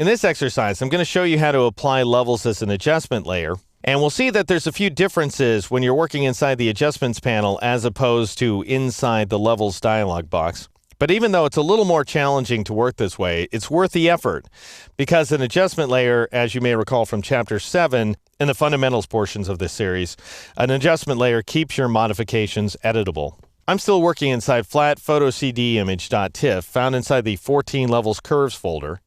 In this exercise, I'm going to show you how to apply levels as an adjustment layer. And we'll see that there's a few differences when you're working inside the adjustments panel as opposed to inside the levels dialog box. But even though it's a little more challenging to work this way, it's worth the effort because an adjustment layer, as you may recall from Chapter 7 in the fundamentals portions of this series, an adjustment layer keeps your modifications editable. I'm still working inside flat photocdimage.tiff found inside the 14 levels curves folder.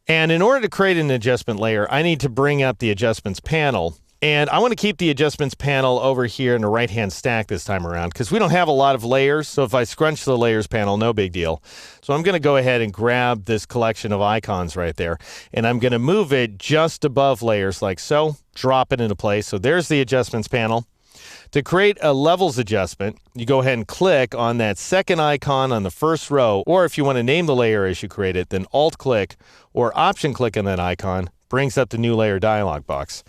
And in order to create an adjustment layer, I need to bring up the adjustments panel. And I want to keep the adjustments panel over here in the right-hand stack this time around because we don't have a lot of layers. So if I scrunch the layers panel, no big deal. So I'm going to go ahead and grab this collection of icons right there. And I'm going to move it just above layers like so, drop it into place. So there's the adjustments panel. To create a levels adjustment, you go ahead and click on that second icon on the first row, or if you want to name the layer as you create it, then Alt-click or Option-click on that icon brings up the new layer dialog box.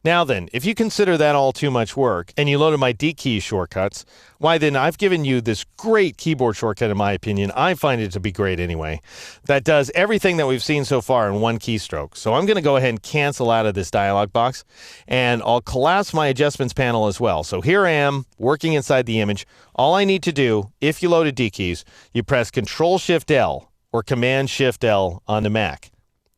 Now then, if you consider that all too much work and you loaded my D key shortcuts, why then I've given you this great keyboard shortcut in my opinion. I find it to be great anyway. That does everything that we've seen so far in one keystroke. So I'm going to go ahead and cancel out of this dialog box and I'll collapse my adjustments panel as well. So here I am working inside the image. All I need to do, if you loaded D keys, you press Control-Shift-L or Command-Shift-L on the Mac.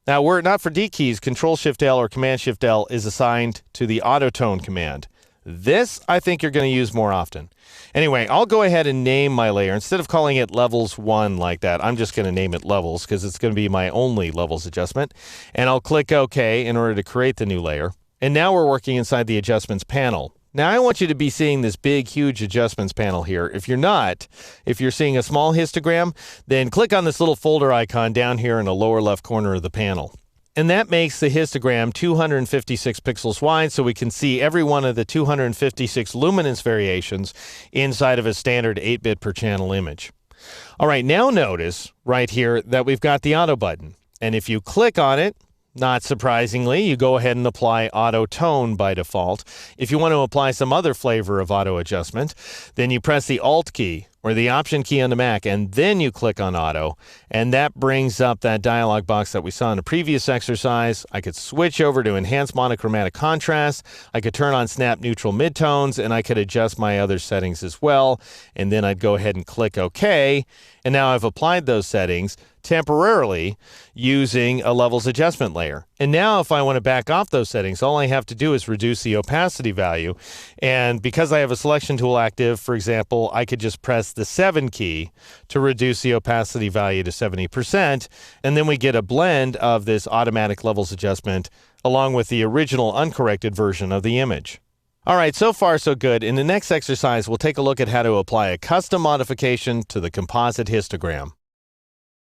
Now, were it not for D keys, Control-Shift-L or Command-Shift-L is assigned to the Autotone command. This, I think you're going to use more often. Anyway, I'll go ahead and name my layer. Instead of calling it Levels 1 like that, I'm just going to name it Levels because it's going to be my only levels adjustment. And I'll click OK in order to create the new layer. And now we're working inside the adjustments panel. Now, I want you to be seeing this big, huge adjustments panel here. If you're not, if you're seeing a small histogram, then click on this little folder icon down here in the lower left corner of the panel. And that makes the histogram 256 pixels wide, so we can see every one of the 256 luminance variations inside of a standard 8-bit per channel image. All right, now notice right here that we've got the auto button. And if you click on it, not surprisingly, you go ahead and apply auto tone by default. If you want to apply some other flavor of auto adjustment, then you press the Alt key or the Option key on the Mac, and then you click on auto, and that brings up that dialog box that we saw in the previous exercise. I could switch over to enhance monochromatic contrast. I could turn on snap neutral midtones, and I could adjust my other settings as well. And then I'd go ahead and click OK. And now I've applied those settings temporarily using a levels adjustment layer. And now if I want to back off those settings, all I have to do is reduce the opacity value. And because I have a selection tool active, for example, I could just press the 7 key to reduce the opacity value to 70%. And then we get a blend of this automatic levels adjustment along with the original uncorrected version of the image. All right, so far so good. In the next exercise, we'll take a look at how to apply a custom modification to the composite histogram.